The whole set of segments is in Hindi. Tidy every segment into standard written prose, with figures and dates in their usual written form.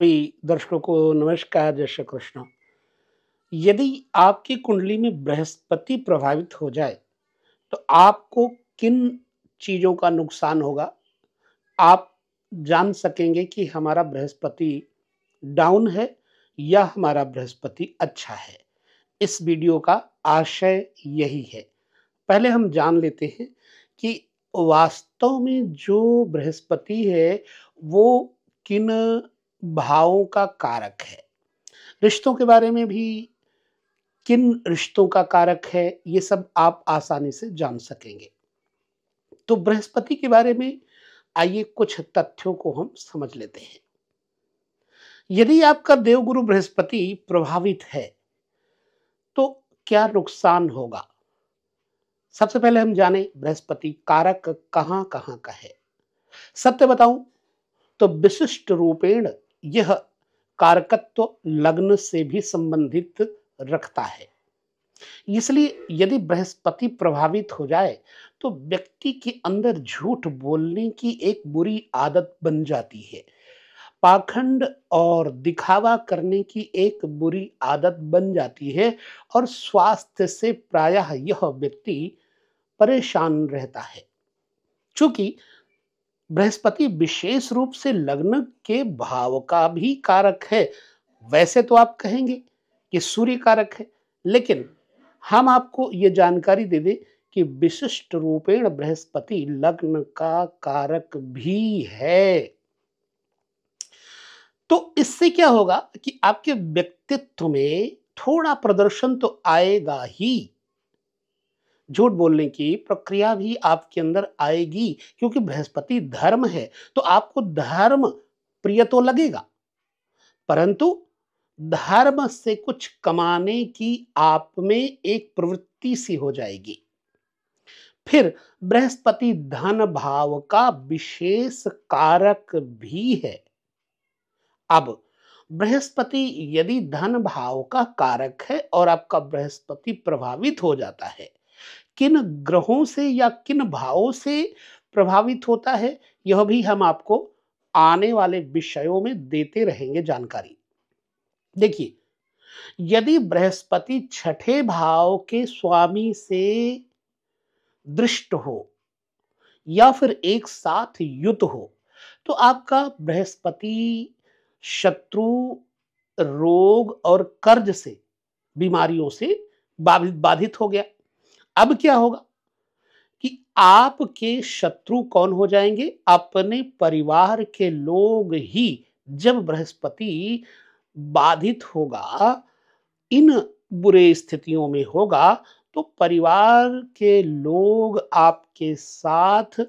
सभी दर्शकों को नमस्कार, जय श्री कृष्ण। यदि आपकी कुंडली में बृहस्पति प्रभावित हो जाए तो आपको किन चीज़ों का नुकसान होगा, आप जान सकेंगे कि हमारा बृहस्पति डाउन है या हमारा बृहस्पति अच्छा है। इस वीडियो का आशय यही है। पहले हम जान लेते हैं कि वास्तव में जो बृहस्पति है वो किन भावों का कारक है। रिश्तों के बारे में भी किन रिश्तों का कारक है, ये सब आप आसानी से जान सकेंगे। तो बृहस्पति के बारे में आइए कुछ तथ्यों को हम समझ लेते हैं। यदि आपका देवगुरु बृहस्पति प्रभावित है तो क्या नुकसान होगा। सबसे पहले हम जाने बृहस्पति कारक कहाँ कहाँ का है। सत्य बताऊं तो विशिष्ट रूपेण यह कारकत्व लग्न से भी संबंधित रखता है। इसलिए यदि बृहस्पति प्रभावित हो जाए तो व्यक्ति के अंदर झूठ बोलने की एक बुरी आदत बन जाती है। पाखंड और दिखावा करने की एक बुरी आदत बन जाती है और स्वास्थ्य से प्रायः यह व्यक्ति परेशान रहता है। चूंकि बृहस्पति विशेष रूप से लग्न के भाव का भी कारक है। वैसे तो आप कहेंगे कि सूर्य कारक है, लेकिन हम आपको ये जानकारी दे दें कि विशिष्ट रूपेण बृहस्पति लग्न का कारक भी है। तो इससे क्या होगा कि आपके व्यक्तित्व में थोड़ा प्रदर्शन तो आएगा ही। झूठ बोलने की प्रक्रिया भी आपके अंदर आएगी, क्योंकि बृहस्पति धर्म है तो आपको धर्म प्रिय तो लगेगा, परंतु धर्म से कुछ कमाने की आप में एक प्रवृत्ति सी हो जाएगी। फिर बृहस्पति धन भाव का विशेष कारक भी है। अब बृहस्पति यदि धन भाव का कारक है और आपका बृहस्पति प्रभावित हो जाता है, किन ग्रहों से या किन भावों से प्रभावित होता है, यह भी हम आपको आने वाले विषयों में देते रहेंगे जानकारी। देखिए, यदि बृहस्पति छठे भाव के स्वामी से दृष्ट हो या फिर एक साथ युत हो तो आपका बृहस्पति शत्रु, रोग और कर्ज से, बीमारियों से बाधित हो गया। अब क्या होगा कि आपके शत्रु कौन हो जाएंगे? अपने परिवार के लोग ही। जब बृहस्पति बाधित होगा, इन बुरे स्थितियों में होगा, तो परिवार के लोग आपके साथ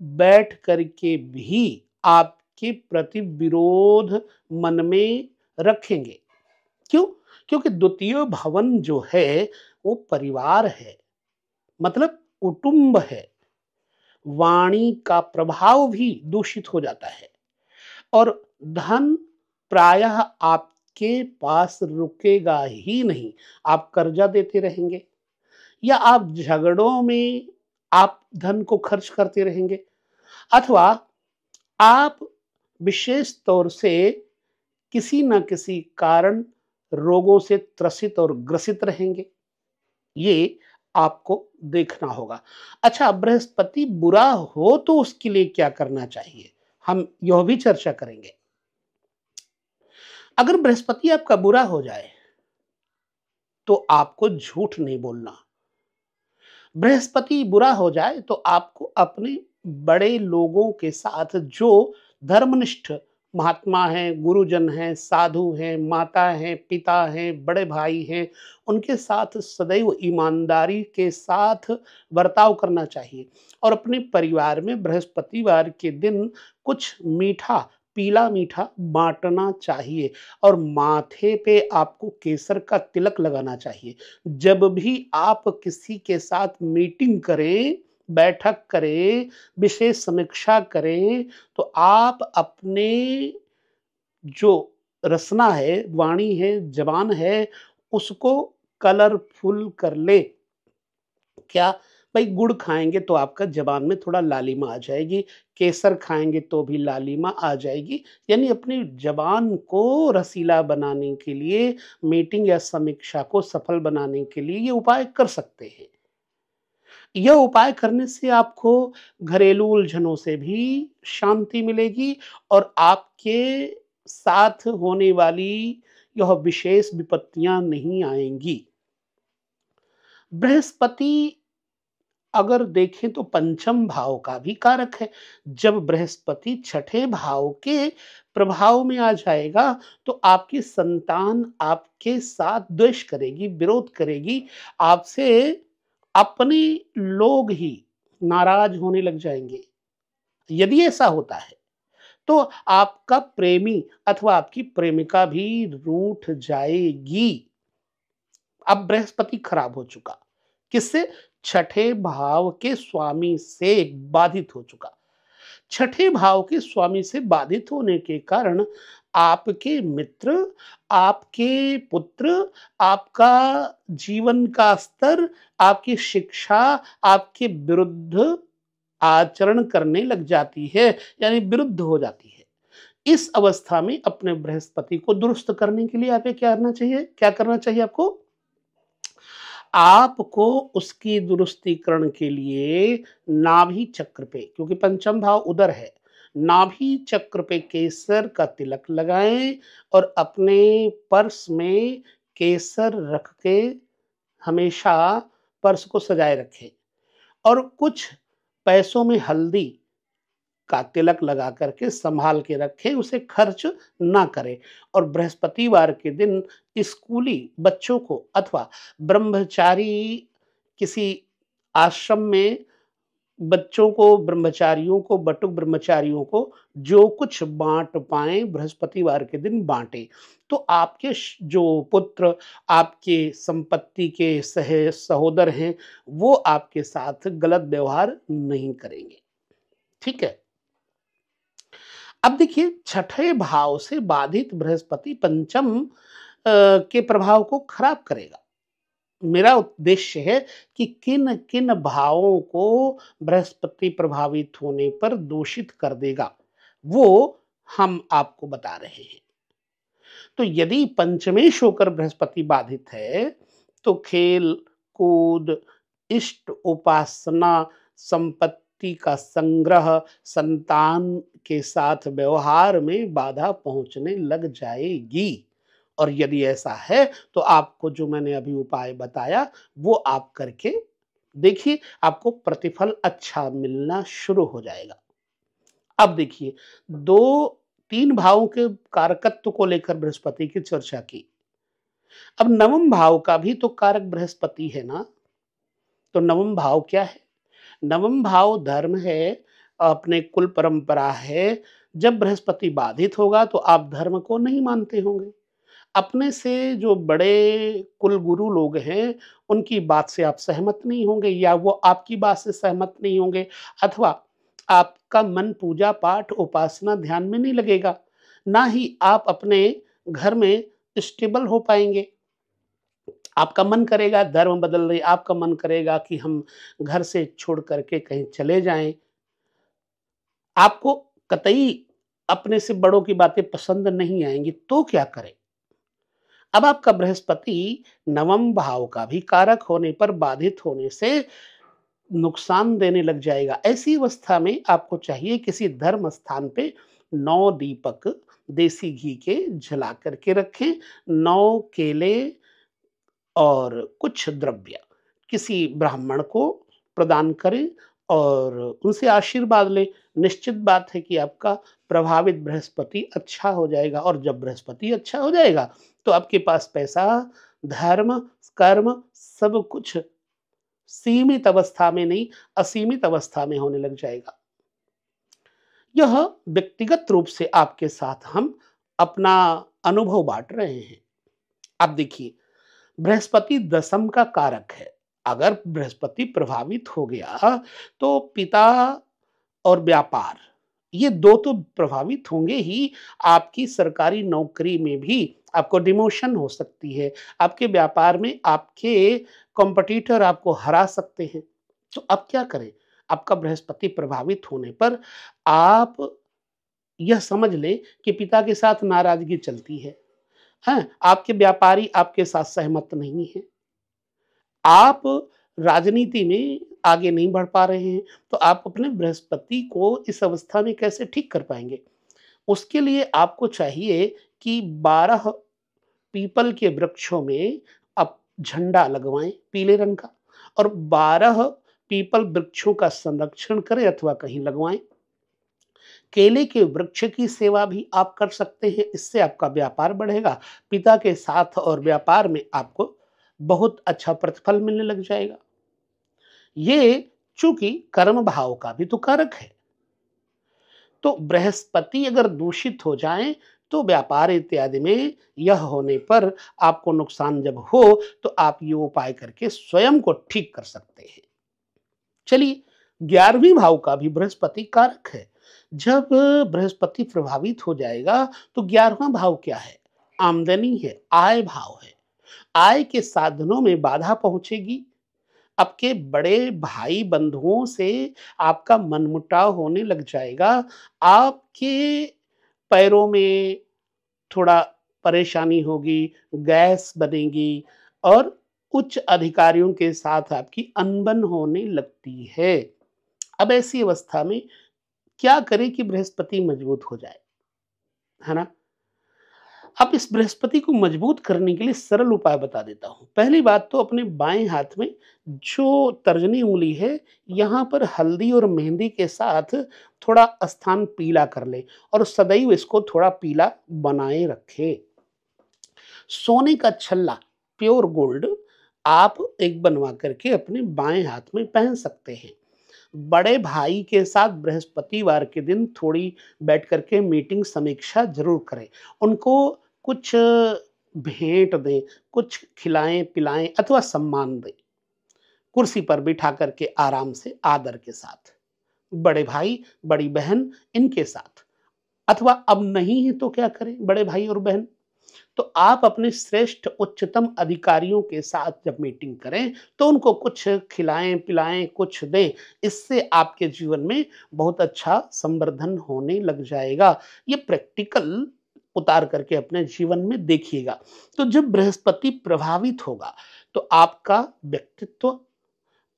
बैठ करके भी आपके प्रति विरोध मन में रखेंगे। क्यों? क्योंकि द्वितीय भवन जो है वो परिवार है, मतलब कुटुंब है। वाणी का प्रभाव भी दूषित हो जाता है और धन प्रायः आपके पास रुकेगा ही नहीं। आप कर्जा देते रहेंगे या आप झगड़ों में आप धन को खर्च करते रहेंगे, अथवा आप विशेष तौर से किसी न किसी कारण रोगों से त्रसित और ग्रसित रहेंगे। ये आपको देखना होगा। अच्छा, बृहस्पति बुरा हो तो उसके लिए क्या करना चाहिए, हम यह भी चर्चा करेंगे। अगर बृहस्पति आपका बुरा हो जाए तो आपको झूठ नहीं बोलना। बृहस्पति बुरा हो जाए तो आपको अपने बड़े लोगों के साथ, जो धर्मनिष्ठ महात्मा हैं, गुरुजन हैं, साधु हैं, माता हैं, पिता हैं, बड़े भाई हैं, उनके साथ सदैव ईमानदारी के साथ बर्ताव करना चाहिए। और अपने परिवार में बृहस्पतिवार के दिन कुछ मीठा, पीला मीठा बांटना चाहिए और माथे पे आपको केसर का तिलक लगाना चाहिए। जब भी आप किसी के साथ मीटिंग करें, बैठक करें, विशेष समीक्षा करें, तो आप अपने जो रसना है, वाणी है, जबान है, उसको कलरफुल कर ले। क्या? भाई गुड़ खाएँगे तो आपका ज़बान में थोड़ा लालिमा आ जाएगी, केसर खाएँगे तो भी लालिमा आ जाएगी। यानी अपनी ज़बान को रसीला बनाने के लिए, मीटिंग या समीक्षा को सफल बनाने के लिए ये उपाय कर सकते हैं। यह उपाय करने से आपको घरेलू उलझनों से भी शांति मिलेगी और आपके साथ होने वाली यह विशेष विपत्तियाँ नहीं आएँगी। बृहस्पति अगर देखें तो पंचम भाव का भी कारक है। जब बृहस्पति छठे भाव के प्रभाव में आ जाएगा, तो आपकी संतान आपके साथ द्वेष करेगी, विरोध करेगी, आपसे अपने लोग ही नाराज होने लग जाएँगे। यदि ऐसा होता है, तो आपका प्रेमी अथवा आपकी प्रेमिका भी रूठ जाएगी। अब बृहस्पति खराब हो चुका। किससे? छठे भाव के स्वामी से बाधित हो चुका। छठे भाव के स्वामी से बाधित होने के कारण आपके मित्र, आपके पुत्र, आपका जीवन का स्तर, आपकी शिक्षा आपके विरुद्ध आचरण करने लग जाती है, यानी विरुद्ध हो जाती है। इस अवस्था में अपने बृहस्पति को दुरुस्त करने के लिए आपको क्या करना चाहिए? क्या करना चाहिए आपको? आपको उसकी दुरुस्तीकरण के लिए नाभि चक्र पे, क्योंकि पंचम भाव उदर है, नाभि चक्र पे केसर का तिलक लगाएं और अपने पर्स में केसर रख के हमेशा पर्स को सजाए रखें और कुछ पैसों में हल्दी का तिलक लगा करके संभाल के रखें, उसे खर्च ना करें। और बृहस्पतिवार के दिन स्कूली बच्चों को अथवा ब्रह्मचारी किसी आश्रम में बच्चों को, ब्रह्मचारियों को, बटुक ब्रह्मचारियों को जो कुछ बाँट पाएँ बृहस्पतिवार के दिन बाँटें। तो आपके जो पुत्र, आपके संपत्ति के सहोदर हैं, वो आपके साथ गलत व्यवहार नहीं करेंगे। ठीक है? अब देखिए छठे भाव से बाधित बृहस्पति पंचम के प्रभाव को खराब करेगा। मेरा उद्देश्य है कि किन किन भावों को बृहस्पति प्रभावित होने पर दूषित कर देगा, वो हम आपको बता रहे हैं। तो यदि पंचमेश होकर बृहस्पति बाधित है, तो खेल कूद, इष्ट उपासना, संपत्ति का संग्रह, संतान के साथ व्यवहार में बाधा पहुंचने लग जाएगी। और यदि ऐसा है, तो आपको जो मैंने अभी उपाय बताया वो आप करके देखिए, आपको प्रतिफल अच्छा मिलना शुरू हो जाएगा। अब देखिए, 2-3 भावों के कारकत्व को लेकर बृहस्पति की चर्चा की। अब नवम भाव का भी तो कारक बृहस्पति है ना, तो नवम भाव क्या है? नवम भाव धर्म है, अपने कुल परंपरा है। जब बृहस्पति बाधित होगा तो आप धर्म को नहीं मानते होंगे। अपने से जो बड़े कुल गुरु लोग हैं, उनकी बात से आप सहमत नहीं होंगे या वो आपकी बात से सहमत नहीं होंगे, अथवा आपका मन पूजा पाठ, उपासना, ध्यान में नहीं लगेगा। ना ही आप अपने घर में स्टेबल हो पाएँगे। आपका मन करेगा धर्म बदल रहे, आपका मन करेगा कि हम घर से छोड़ कर के कहीं चले जाएँ। आपको कतई अपने से बड़ों की बातें पसंद नहीं आएँगी, तो क्या करें? अब आपका बृहस्पति नवम भाव का भी कारक होने पर बाधित होने से नुकसान देने लग जाएगा। ऐसी अवस्था में आपको चाहिए किसी धर्म स्थान पे 9 दीपक देसी घी के जला करके रखें, 9 केले और कुछ द्रव्य किसी ब्राह्मण को प्रदान करें और उनसे आशीर्वाद लें। निश्चित बात है कि आपका प्रभावित बृहस्पति अच्छा हो जाएगा और जब बृहस्पति अच्छा हो जाएगा, तो आपके पास पैसा, धर्म, कर्म सब कुछ सीमित अवस्था में नहीं, असीमित अवस्था में होने लग जाएगा। यह व्यक्तिगत रूप से आपके साथ हम अपना अनुभव बाँट रहे हैं। अब देखिए, बृहस्पति दशम का कारक है। अगर बृहस्पति प्रभावित हो गया, तो पिता और व्यापार, ये 2 तो प्रभावित होंगे ही। आपकी सरकारी नौकरी में भी आपको डिमोशन हो सकती है। आपके व्यापार में आपके कॉम्पिटिटर आपको हरा सकते हैं। तो अब क्या करें? आपका बृहस्पति प्रभावित होने पर आप यह समझ लें कि पिता के साथ नाराज़गी चलती है। हैं? आपके व्यापारी आपके साथ सहमत नहीं हैं। आप राजनीति में आगे नहीं बढ़ पा रहे हैं, तो आप अपने बृहस्पति को इस अवस्था में कैसे ठीक कर पाएँगे? उसके लिए आपको चाहिए कि 12 पीपल के वृक्षों में आप झंडा लगवाएँ पीले रंग का और 12 पीपल वृक्षों का संरक्षण करें अथवा कहीं लगवाएँ। केले के वृक्ष की सेवा भी आप कर सकते हैं, इससे आपका व्यापार बढ़ेगा। पिता के साथ और व्यापार में आपको बहुत अच्छा प्रतिफल मिलने लग जाएगा। ये चूँकि कर्म भाव का भी तो कारक है, तो बृहस्पति अगर दूषित हो जाएँ, तो व्यापार इत्यादि में यह होने पर आपको नुकसान जब हो, तो आप ये उपाय करके स्वयं को ठीक कर सकते हैं। चलिए, 11वीं भाव का भी बृहस्पति कारक है। जब बृहस्पति प्रभावित हो जाएगा, तो 11वां भाव क्या है? आमदनी है, आय भाव है। आय के साधनों में बाधा पहुँचेगी। आपके बड़े भाई बंधुओं से आपका मनमुटाव होने लग जाएगा। आपके पैरों में थोड़ा परेशानी होगी, गैस बनेगी और उच्च अधिकारियों के साथ आपकी अनबन होने लगती है। अब ऐसी अवस्था में क्या करें कि बृहस्पति मजबूत हो जाए, है ना? अब इस बृहस्पति को मजबूत करने के लिए सरल उपाय बता देता हूँ। पहली बात तो अपने बाएँ हाथ में जो तर्जनी उँगली है, यहाँ पर हल्दी और मेहंदी के साथ थोड़ा स्थान पीला कर लें और सदैव इसको थोड़ा पीला बनाए रखें। सोने का छल्ला, प्योर गोल्ड आप एक बनवा करके अपने बाएँ हाथ में पहन सकते हैं। बड़े भाई के साथ बृहस्पतिवार के दिन थोड़ी बैठ कर के मीटिंग समीक्षा ज़रूर करें। उनको कुछ भेंट दें, कुछ खिलाएँ-पिलाएँ अथवा सम्मान दें। कुर्सी पर बिठा कर के आराम से आदर के साथ। बड़े भाई, बड़ी बहन इनके साथ अथवा अब नहीं है तो क्या करें बड़े भाई और बहन? तो आप अपने श्रेष्ठ उच्चतम अधिकारियों के साथ जब मीटिंग करें, तो उनको कुछ खिलाएँ-पिलाएँ, कुछ दें। इससे आपके जीवन में बहुत अच्छा संवर्धन होने लग जाएगा। ये प्रैक्टिकल उतार करके अपने जीवन में देखिएगा। तो जब बृहस्पति प्रभावित होगा, तो आपका व्यक्तित्व,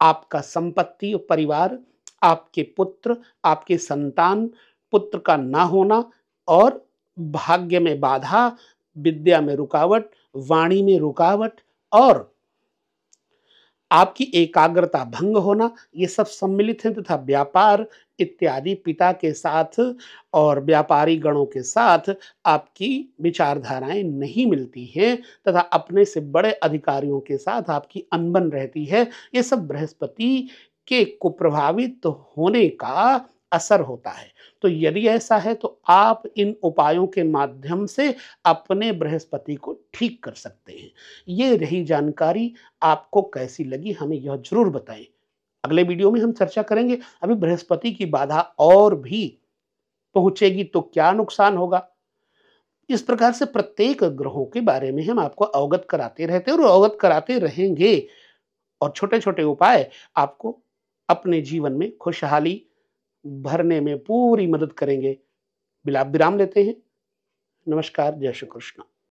आपका संपत्ति और परिवार, आपके पुत्र, आपके संतान, पुत्र का ना होना और भाग्य में बाधा, विद्या में रुकावट, वाणी में रुकावट और आपकी एकाग्रता भंग होना, ये सब सम्मिलित हैं तथा व्यापार इत्यादि पिता के साथ और व्यापारी गणों के साथ आपकी विचारधाराएँ नहीं मिलती हैं तथा अपने से बड़े अधिकारियों के साथ आपकी अनबन रहती है। ये सब बृहस्पति के कुप्रभावित होने का असर होता है। तो यदि ऐसा है तो आप इन उपायों के माध्यम से अपने बृहस्पति को ठीक कर सकते हैं। ये रही जानकारी, आपको कैसी लगी हमें यह ज़रूर बताएँ। अगले वीडियो में हम चर्चा करेंगे, अभी बृहस्पति की बाधा और भी पहुँचेगी तो क्या नुकसान होगा? इस प्रकार से प्रत्येक ग्रहों के बारे में हम आपको अवगत कराते रहते हैं और अवगत कराते रहेंगे और छोटे-छोटे उपाय आपको अपने जीवन में खुशहाली भरने में पूरी मदद करेंगे। विराम लेते हैं। नमस्कार, जय श्री कृष्ण।